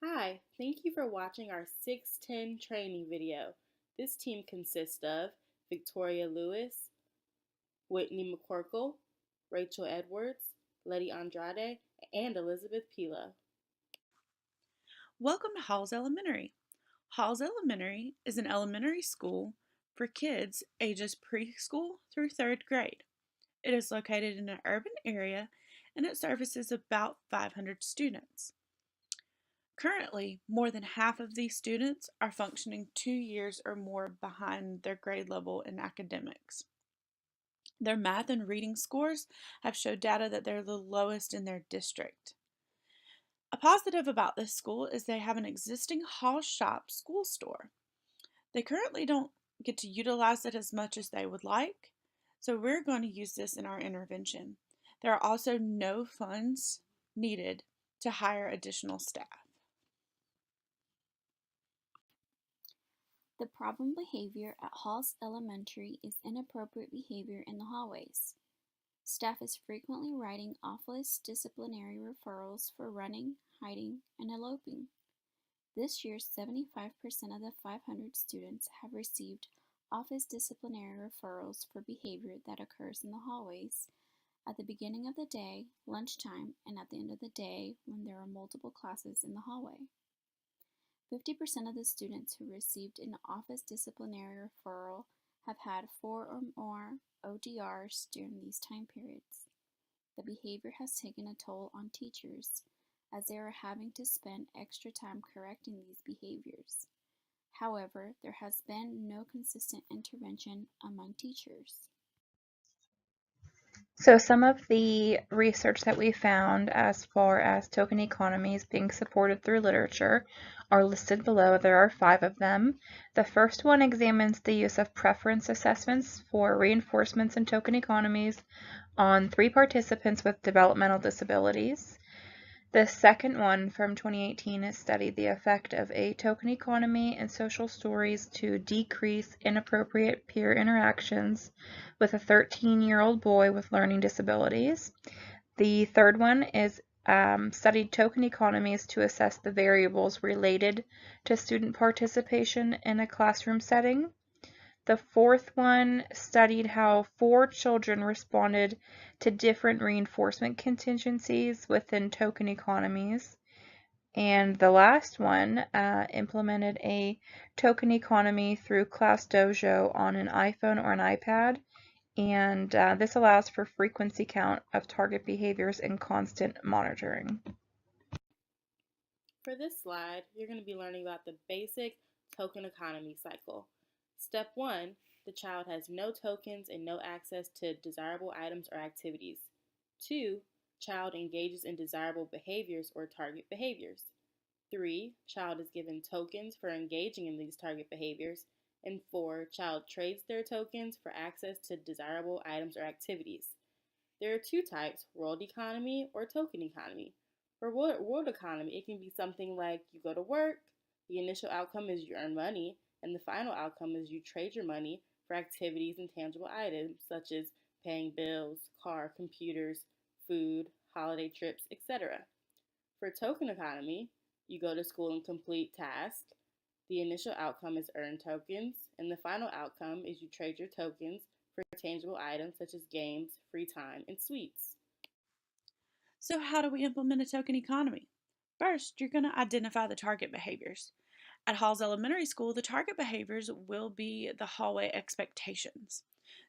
Hi, thank you for watching our 610 training video. This team consists of Victoria Lewis, Whitney McCorkle, Rachel Edwards, Letty Andrade, and Elizabeth Pilo. Welcome to Halls Elementary. Halls Elementary is an elementary school for kids ages preschool through third grade. It is located in an urban area and it services about 500 students. Currently, more than half of these students are functioning 2 years or more behind their grade level in academics. Their math and reading scores have showed data that they're the lowest in their district. A positive about this school is they have an existing Hall Shop school store. They currently don't get to utilize it as much as they would like, so we're going to use this in our intervention. There are also no funds needed to hire additional staff. The problem behavior at Halls Elementary is inappropriate behavior in the hallways. Staff is frequently writing office disciplinary referrals for running, hiding, and eloping. This year, 75% of the 500 students have received office disciplinary referrals for behavior that occurs in the hallways at the beginning of the day, lunchtime, and at the end of the day when there are multiple classes in the hallway. 50% of the students who received an office disciplinary referral have had 4 or more ODRs during these time periods. The behavior has taken a toll on teachers as they are having to spend extra time correcting these behaviors. However, there has been no consistent intervention among teachers. So some of the research that we found as far as token economies being supported through literature are listed below. There are 5 of them. The first one examines the use of preference assessments for reinforcements in token economies on 3 participants with developmental disabilities. The second one from 2018 studied the effect of a token economy and social stories to decrease inappropriate peer interactions with a 13-year-old boy with learning disabilities. The third one is studied token economies to assess the variables related to student participation in a classroom setting. The fourth one studied how 4 children responded to different reinforcement contingencies within token economies. And the last one implemented a token economy through Class Dojo on an iPhone or an iPad. And this allows for frequency count of target behaviors and constant monitoring. For this slide, you're going to be learning about the basic token economy cycle. Step 1, the child has no tokens and no access to desirable items or activities. 2, child engages in desirable behaviors or target behaviors. 3, child is given tokens for engaging in these target behaviors. And 4, child trades their tokens for access to desirable items or activities. There are 2 types, world economy or token economy. For world economy, it can be something like you go to work, the initial outcome is you earn money, and the final outcome is you trade your money for activities and tangible items such as paying bills, car, computers, food, holiday trips, etc. For token economy, you go to school and complete tasks. The initial outcome is earn tokens, and the final outcome is you trade your tokens for tangible items such as games, free time, and sweets. So how do we implement a token economy? First, you're going to identify the target behaviors. At Halls Elementary School, the target behaviors will be the hallway expectations.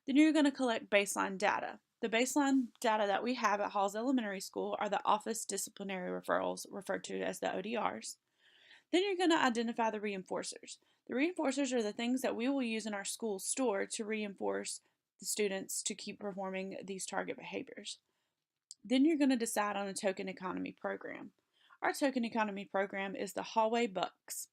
Then you're going to collect baseline data. The baseline data that we have at Halls Elementary School are the office disciplinary referrals, referred to as the ODRs. Then you're going to identify the reinforcers. The reinforcers are the things that we will use in our school store to reinforce the students to keep performing these target behaviors. Then you're going to decide on a token economy program. Our token economy program is the hallway bucks.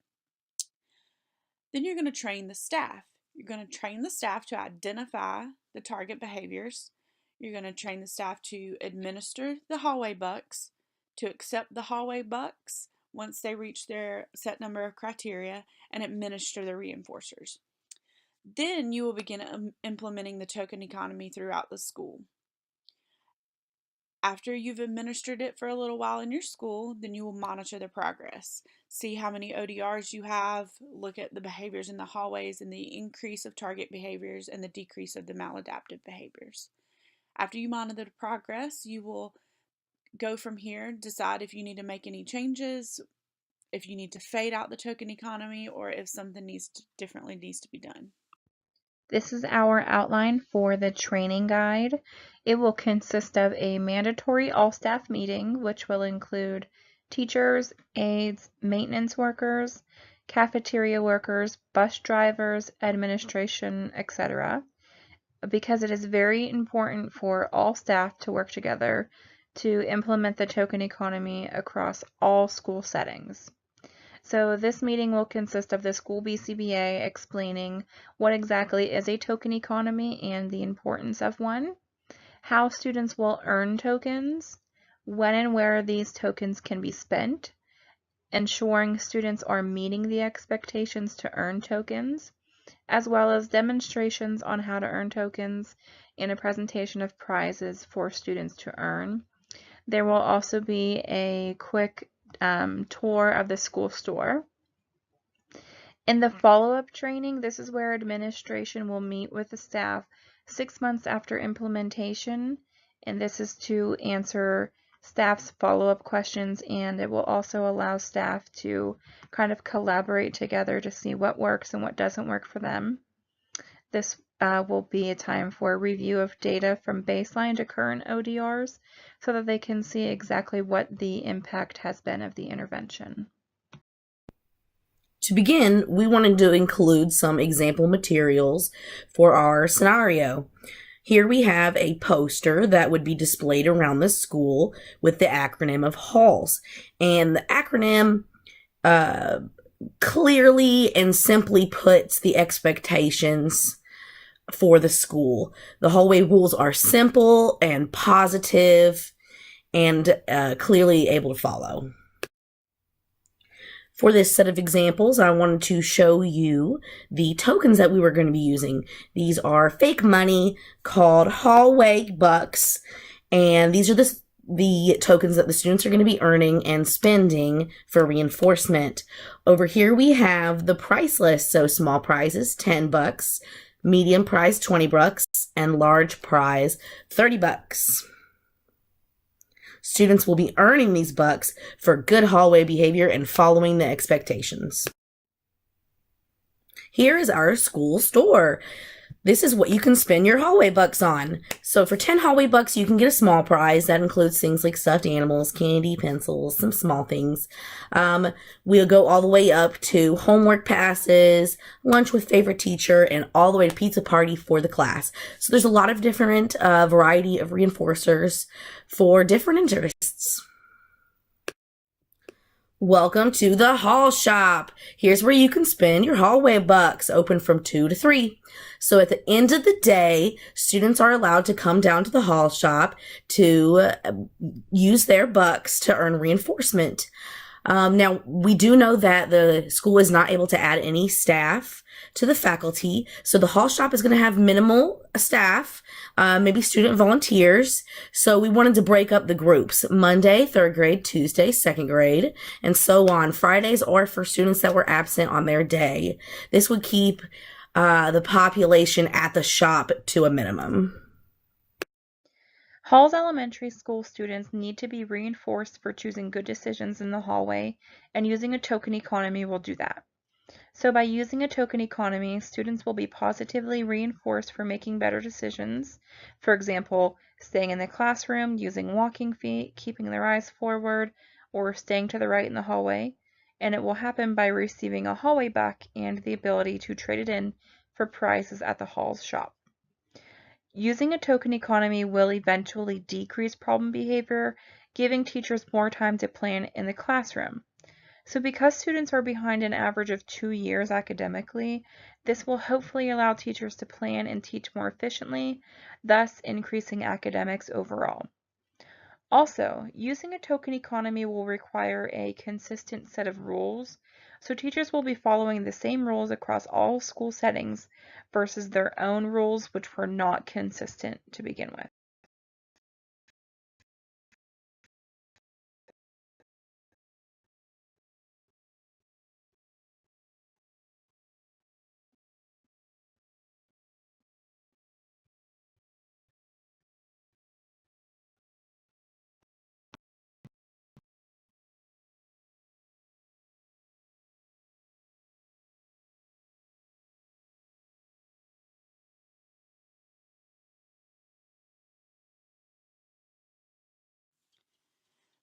Then you're going to train the staff. You're going to train the staff to identify the target behaviors. You're going to train the staff to administer the hallway bucks, to accept the hallway bucks once they reach their set number of criteria, and administer the reinforcers. Then you will begin implementing the token economy throughout the school. After you've administered it for a little while in your school, then you will monitor the progress. See how many ODRs you have, look at the behaviors in the hallways and the increase of target behaviors and the decrease of the maladaptive behaviors. After you monitor the progress, you will go from here, decide if you need to make any changes, if you need to fade out the token economy, or if something differently needs to be done. This is our outline for the training guide. It will consist of a mandatory all-staff meeting, which will include teachers, aides, maintenance workers, cafeteria workers, bus drivers, administration, etc. Because it is very important for all staff to work together to implement the token economy across all school settings. So this meeting will consist of the school BCBA explaining what exactly is a token economy and the importance of one, how students will earn tokens, when and where these tokens can be spent, ensuring students are meeting the expectations to earn tokens, as well as demonstrations on how to earn tokens and a presentation of prizes for students to earn. There will also be a quick tour of the school store. In the follow-up training, this is where administration will meet with the staff 6 months after implementation, and this is to answer staff's follow-up questions, and it will also allow staff to kind of collaborate together to see what works and what doesn't work for them. This will be a time for a review of data from baseline to current ODRs so that they can see exactly what the impact has been of the intervention. To begin, we wanted to include some example materials for our scenario. Here we have a poster that would be displayed around the school with the acronym of HALLS. And the acronym clearly and simply puts the expectations for the school. The hallway rules are simple and positive and clearly able to follow. For this set of examples, I wanted to show you the tokens that we were going to be using. These are fake money called hallway bucks, and these are the tokens that the students are going to be earning and spending for reinforcement. Over here we have the price list, so small prizes, $10, medium prize, $20, and large prize, $30. Students will be earning these bucks for good hallway behavior and following the expectations. Here is our school store. This is what you can spend your hallway bucks on. So for 10 hallway bucks, you can get a small prize. That includes things like stuffed animals, candy, pencils, some small things. We'll go all the way up to homework passes, lunch with favorite teacher, and all the way to pizza party for the class. So there's a lot of different variety of reinforcers for different interests. Welcome to the Hall Shop. Here's where you can spend your hallway bucks, open from 2 to 3. So at the end of the day, students are allowed to come down to the Hall Shop to use their bucks to earn reinforcement. Now, we do know that the school is not able to add any staff to the faculty, so the Hall Shop is going to have minimal staff, maybe student volunteers. So we wanted to break up the groups: Monday, 3rd grade, Tuesday, 2nd grade, and so on. Fridays are for students that were absent on their day. This would keep the population at the shop to a minimum. Halls Elementary School students need to be reinforced for choosing good decisions in the hallway, and using a token economy will do that. So by using a token economy, students will be positively reinforced for making better decisions. For example, staying in the classroom, using walking feet, keeping their eyes forward, or staying to the right in the hallway. And it will happen by receiving a hallway buck and the ability to trade it in for prizes at the Halls shop. Using a token economy will eventually decrease problem behavior, giving teachers more time to plan in the classroom. So because students are behind an average of 2 years academically, this will hopefully allow teachers to plan and teach more efficiently, thus increasing academics overall. Also, using a token economy will require a consistent set of rules, so teachers will be following the same rules across all school settings versus their own rules which were not consistent to begin with.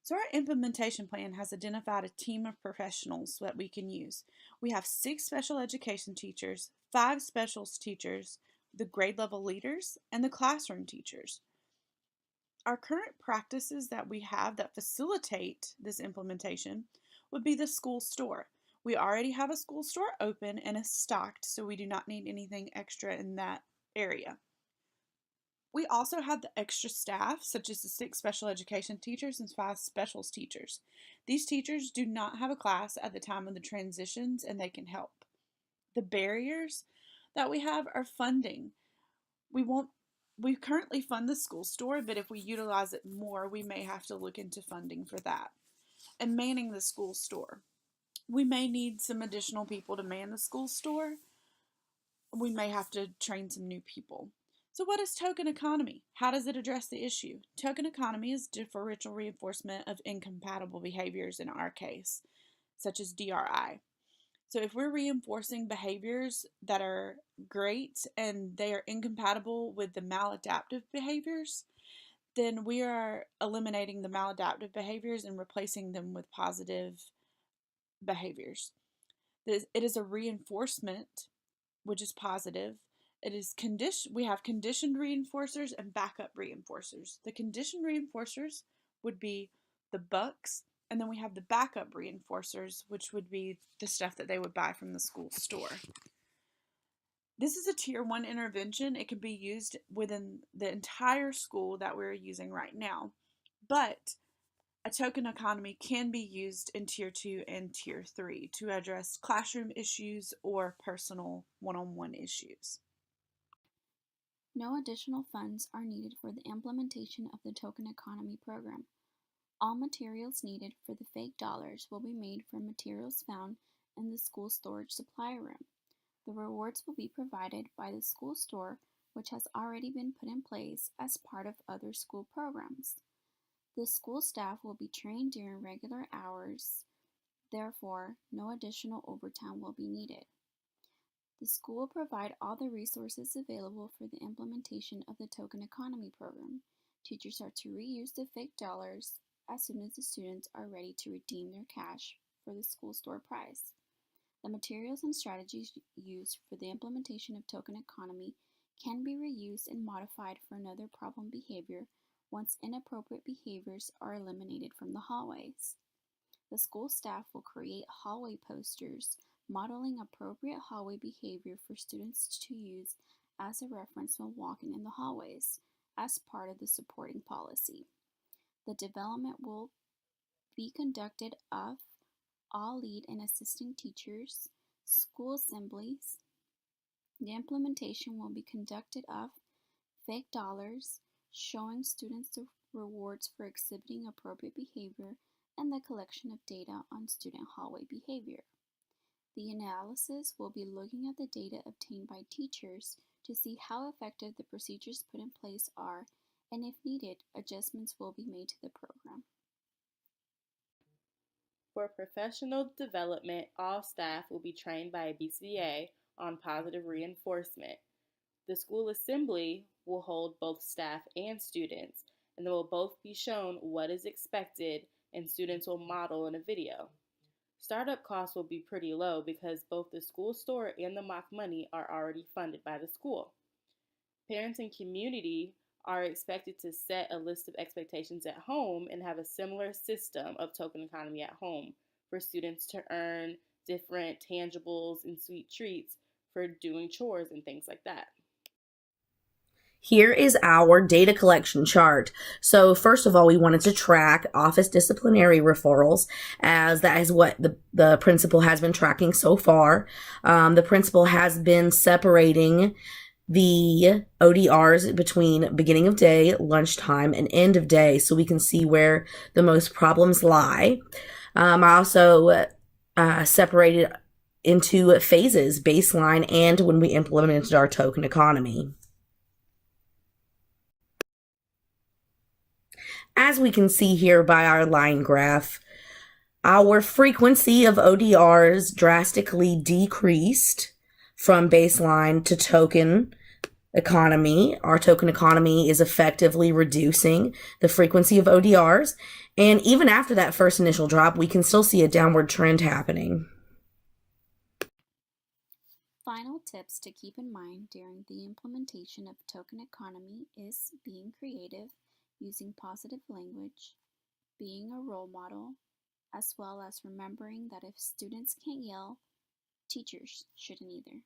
So our implementation plan has identified a team of professionals that we can use. We have 6 special education teachers, 5 specials teachers, the grade level leaders, and the classroom teachers. Our current practices that we have that facilitate this implementation would be the school store. We already have a school store open and is stocked, so we do not need anything extra in that area. We also have the extra staff, such as the 6 special education teachers and 5 specials teachers. These teachers do not have a class at the time of the transitions, and they can help. The barriers that we have are funding. We currently fund the school store, but if we utilize it more, we may have to look into funding for that. And manning the school store. We may need some additional people to man the school store. We may have to train some new people. So what is token economy? How does it address the issue? Token economy is differential reinforcement of incompatible behaviors in our case, such as DRI. So if we're reinforcing behaviors that are great and they are incompatible with the maladaptive behaviors, then we are eliminating the maladaptive behaviors and replacing them with positive behaviors. It is a reinforcement, which is positive. We have conditioned reinforcers and backup reinforcers. The conditioned reinforcers would be the bucks, and then we have the backup reinforcers, which would be the stuff that they would buy from the school store. This is a tier 1 intervention. It can be used within the entire school that we're using right now, but a token economy can be used in tier 2 and tier 3 to address classroom issues or personal one-on-one issues. No additional funds are needed for the implementation of the token economy program. All materials needed for the fake dollars will be made from materials found in the school storage supply room. The rewards will be provided by the school store, which has already been put in place as part of other school programs. The school staff will be trained during regular hours, therefore, no additional overtime will be needed. The school will provide all the resources available for the implementation of the token economy program. Teachers are to reuse the fake dollars as soon as the students are ready to redeem their cash for the school store price. The materials and strategies used for the implementation of token economy can be reused and modified for another problem behavior once inappropriate behaviors are eliminated from the hallways. The school staff will create hallway posters modeling appropriate hallway behavior for students to use as a reference when walking in the hallways as part of the supporting policy. The development will be conducted of all lead and assisting teachers, school assemblies. The implementation will be conducted of fake dollars, showing students the rewards for exhibiting appropriate behavior, and the collection of data on student hallway behavior. The analysis will be looking at the data obtained by teachers to see how effective the procedures put in place are, and if needed, adjustments will be made to the program. For professional development, all staff will be trained by a BCA on positive reinforcement. The school assembly will hold both staff and students, and they will both be shown what is expected, and students will model in a video. Startup costs will be pretty low because both the school store and the mock money are already funded by the school. Parents and community are expected to set a list of expectations at home and have a similar system of token economy at home for students to earn different tangibles and sweet treats for doing chores and things like that. Here is our data collection chart. So first of all, we wanted to track office disciplinary referrals, as that is what the principal has been tracking so far. The principal has been separating the ODRs between beginning of day, lunchtime, and end of day, so we can see where the most problems lie. I also separated into phases, baseline, and when we implemented our token economy. As we can see here by our line graph, our frequency of ODRs drastically decreased from baseline to token economy, our token economy is effectively reducing the frequency of ODRs. And even after that first initial drop, we can still see a downward trend happening. Final tips to keep in mind during the implementation of token economy is being creative, using positive language, being a role model, as well as remembering that if students can't yell, teachers shouldn't either.